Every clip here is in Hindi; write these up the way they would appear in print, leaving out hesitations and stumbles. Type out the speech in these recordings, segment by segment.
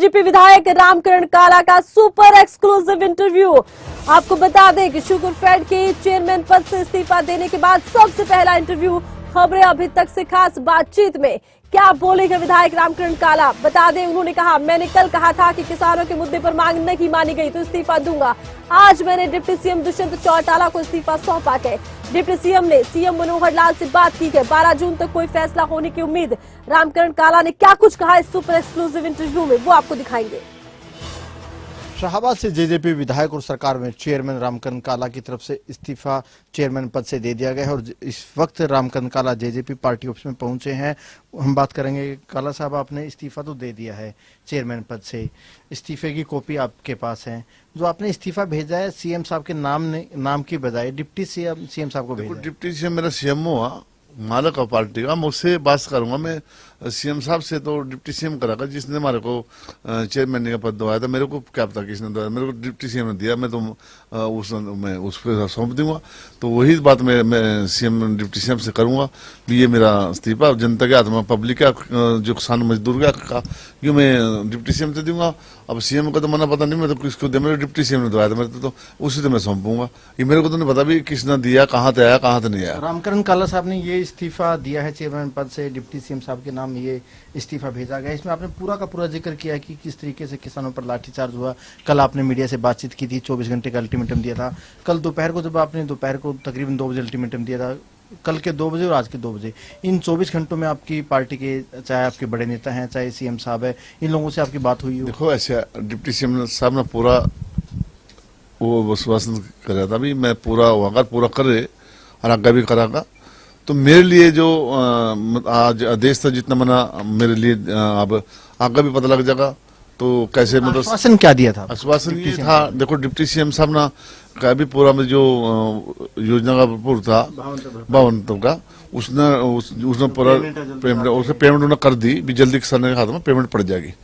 जेजेपी विधायक रामकरण काला का सुपर एक्सक्लूसिव इंटरव्यू। आपको बता दें कि शुगरफेड के चेयरमैन पद से इस्तीफा देने के बाद सबसे पहला इंटरव्यू। खबरें अभी तक से खास बातचीत में क्या बोलेंगे विधायक रामकरण काला, बता दें उन्होंने कहा, मैंने कल कहा था कि किसानों के मुद्दे पर मांग नहीं मानी गई तो इस्तीफा दूंगा। आज मैंने डिप्टी सीएम दुष्यंत चौटाला को इस्तीफा सौंपा है। डिप्टी सीएम ने सीएम मनोहर लाल से बात की है। 12 जून तक कोई फैसला होने की उम्मीद। रामकरण काला ने क्या कुछ कहा इस सुपर एक्सक्लूसिव इंटरव्यू में, वो आपको दिखाएंगे। शाहबाद से जेजेपी विधायक और सरकार में चेयरमैन रामकरण काला की तरफ से इस्तीफा चेयरमैन पद से दे दिया गया है और इस वक्त रामकरण काला जेजेपी पार्टी ऑफिस में पहुंचे हैं। हम बात करेंगे। काला साहब, आपने इस्तीफा तो दे दिया है चेयरमैन पद से, इस्तीफे की कॉपी आपके पास है। जो आपने इस्तीफा भेजा है सीएम साहब के नाम की बजाय डिप्टी सीएम साहब को भेजा। डिप्टी सीएम मेरा सीएम हुआ, मालक का पार्टी का, मैं उससे बात करूंगा। मैं सीएम साहब से तो डिप्टी सीएम करागा जिसने हमारे को चेयरमैन का पद दवाया था। मेरे को क्या पता किसने दवाया, मेरे को डिप्टी सीएम ने दिया। मैं तो मैं उस पर सौंप दूंगा। तो वही बात मैं सीएम डिप्टी सीएम से करूंगा कि ये मेरा इस्तीफा जनता के हाथ में, पब्लिक का, जो किसान मजदूर का, ये मैं डिप्टी सीएम से दूंगा। अब सीएम का तो मना पता नहीं, मैं तो किसको दिया, मेरे डिप्टी सीएम ने दवाया था, मेरे तो उसी से मैं सौंपूंगा। ये मेरे को तो नहीं पता भी किसने दिया, कहाँ से आया, कहाँ से नहीं आया। रामकरण काला साहब ने ये इस्तीफा दिया है चेयरमैन पद से, डिप्टी सीएम साहब के नाम ये इस्तीफा भेजा गया। इसमें आपने पूरा का पूरा जिक्र किया कि किस तरीके से किसानों पर लाठीचार्ज हुआ। कल आपने मीडिया से बातचीत की थी, 24 घंटे का अल्टीमेटम दिया था। कल दोपहर को जब आपने दोपहर को तकरीबन 2 बजे अल्टीमेटम दिया था, कल के 2 बजे और आज के 2 बजे, इन 24 घंटों में आपकी पार्टी के, चाहे आपके बड़े नेता हैं, चाहे सीएम साहब है, इन लोगों से आपकी बात हुई हो? देखो, ऐसा डिप्टी सीएम साहब ने पूरा वो विश्वास कराया था भी मैं पूरा वहाँ पूरा करे और आगे भी करागा। तो मेरे लिए जो आज आदेश था जितना मना, मेरे लिए अब आगे भी पता लग जाएगा। तो कैसे मतलब आश्वासन क्या दिया था? आश्वासन ये था, देखो डिप्टी सीएम साहब ना का भी पूरा में जो योजना का पूरा था 52 का, उसने पूरा पेमेंट उन्होंने कर दी भी, जल्दी किसान के हाथ में पेमेंट पड़ जाएगी,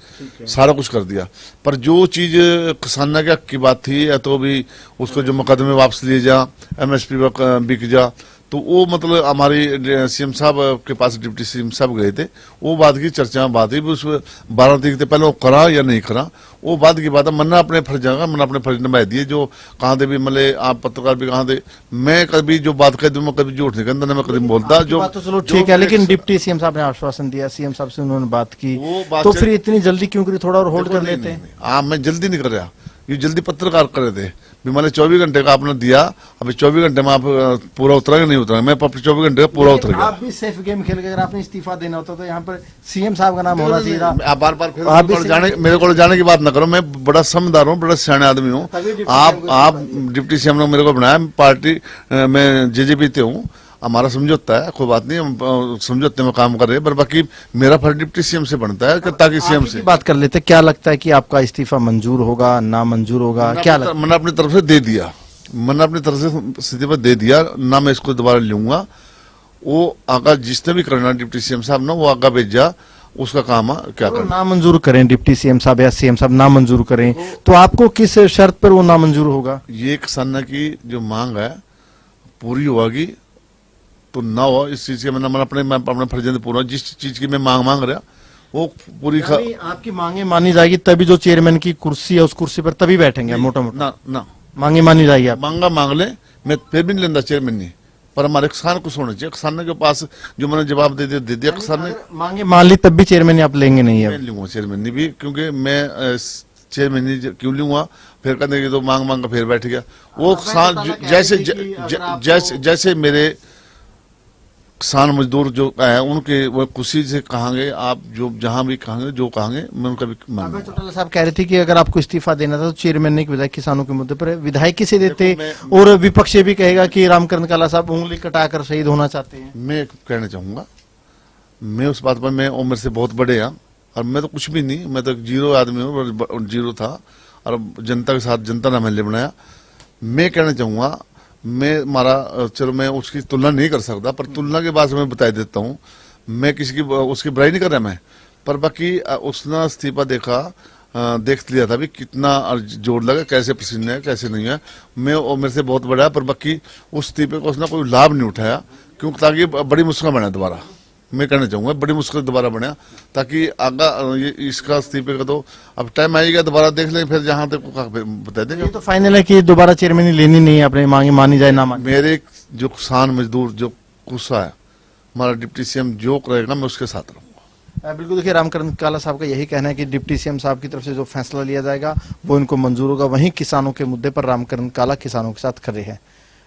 सारा कुछ कर दिया। पर जो चीज किसान की बात थी, या तो भी उसको जो मुकदमे वापस लिए जा, MSP बिक जा, तो वो मतलब हमारी सीएम साहब के पास डिप्टी सीएम साहब गए थे, वो बात की चर्चा बात हुई। उस 12 तारीख से पहले वो करा या नहीं करा, वो बात की बात है। मन्ना अपने फर्ज जाएगा, मैंने अपने फर्ज निभाए दिए। जो कहाँ दे भी मतलब आप पत्रकार भी कहाँ दे, मैं कभी जो बात कह दूं मैं कभी झूठ नहीं कहता, ना मैं कभी बोलता। जो बात तो चलो ठीक है, लेकिन डिप्टी सीएम साहब ने आश्वासन दिया, सीएम साहब से उन्होंने बात की, तो फिर इतनी जल्दी क्यों करी? थोड़ा और होल्ड कर लेते हैं। हाँ, मैं जल्दी नहीं कर रहा, ये जल्दी पत्रकार कर रहे थे भी। मैंने 24 घंटे का आपने दिया, अभी 24 घंटे में आप पूरा उतरा नहीं उतरा, मैं 24 घंटे का पूरा उतर गया। आप भी सेफ गेम खेल के अगर आपने इस्तीफा देना होता तो यहाँ पर सीएम साहब का नाम होना चाहिए था। आप बार-बार मेरे को जाने की बात ना करो, मैं बड़ा समझदार हूँ, बड़ा सियाने आदमी हूँ। आप डिप्टी सीएम ने मेरे को बनाया, पार्टी में जेजेपी से हूँ, हमारा समझौता है, कोई बात नहीं, हम समझौते में काम कर रहे हैं। पर बाकी मेरा फर्ज डिप्टी सीएम से बनता है ताकि सीएम से बात कर लेते। क्या लगता है कि आपका इस्तीफा मंजूर होगा, ना मंजूर होगा? क्या मैंने अपनी तरफ से दे दिया, मैंने अपनी तरफ से इस्तीफा दे दिया ना, मैं इसको दोबारा लूंगा। वो आगा जिसने भी करना डिप्टी सीएम साहब ने, वो आगा भेजा, उसका काम है क्या करना। ना मंजूर करें डिप्टी सीएम साहब या सीएम साहब ना मंजूर करें, तो आपको किस शर्त पर वो ना मंजूर होगा? ये किसान की जो मांग है पूरी होगी तो ना हो, इस चीज के मैंने अपने फर्ज पूरा, जिस चीज की मैं मांग रहा वो पूरी आपकी मांगे मानी जाएगी, तभी जो चेयरमैन की कुर्सी है उस कुर्सी पर तभी बैठेंगे मोटा मोटा। ना मांगे मानी जाएगी। आप मांग ले, मैं फिर भी नहीं लेंदा चेयरमैन नहीं, पर हमारे किसान को होना चाहिए। किसान के पास जो मैंने जवाब दे दिया किसान ने मांगे मान ली, तब भी चेयरमैन आप लेंगे नहीं है? मैं लूंगा चेयरमैन नहीं भी, क्योंकि मैं चेयरमैन नहीं क्यों लूंगा, फिर कहते कि तो मांग का फिर बैठ गया वो किसान। जैसे मेरे किसान मजदूर जो है उनके वो खुशी से कहांगे, आप जो जहां भी कहांगे, जो कहांगे मैं उनका भी मांगूंगा। चौटाला साहब कह रहे थे कि अगर आपको इस्तीफा देना था तो चेयरमैन ने विधायक किसानों के मुद्दे पर विधायक से देते, और विपक्ष भी कहेगा कि रामकरण काला साहब उंगली कटाकर शहीद होना चाहते हैं। मैं कहना चाहूंगा, मैं उस बात पर, मैं उम्र से बहुत बड़े हैं और मैं तो कुछ भी नहीं, मैं तो जीरो आदमी हूँ, जीरो था और जनता के साथ जनता ने हमें बनाया। मैं कहना चाहूंगा, मैं मारा चलो मैं उसकी तुलना नहीं कर सकता, पर तुलना के बाद मैं बता देता हूँ, मैं किसी की उसकी बुराई नहीं कर रहा मैं, पर बाकी उसने इस्तीफा देखा, देख लिया था भी कितना जोर लगा, कैसे पसीने है कैसे नहीं है। मैं और मेरे से बहुत बड़ा है, पर बाकी उस इस्तीफे को उसने कोई लाभ नहीं उठाया, क्योंकि ताकि बड़ी मुश्किल बना दोबारा। मैं कहना चाहूंगा बड़ी मुश्किल दोबारा बना, ताकि आगा ये इसका इस्तीफे का तो अब टाइम आएगा, दोबारा देख लेंगे, फिर जहां तक बता देंगे। ये तो फाइनल है कि दोबारा चेयरमैन लेनी नहीं है, अपने मांगी मानी जाए ना मानी। मेरे जो किसान मजदूर जो गुस्सा है, हमारा डिप्टी सीएम जो करेगा मैं उसके साथ रहूंगा। बिल्कुल, देखिए रामकरण काला साहब का यही कहना है कि डिप्टी सीएम साहब की तरफ से जो फैसला लिया जाएगा वो इनको मंजूर होगा। वहीं किसानों के मुद्दे पर रामकरण काला किसानों के साथ खड़े हैं।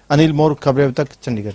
अनिल मोर, खबरें अब तक, चंडीगढ़।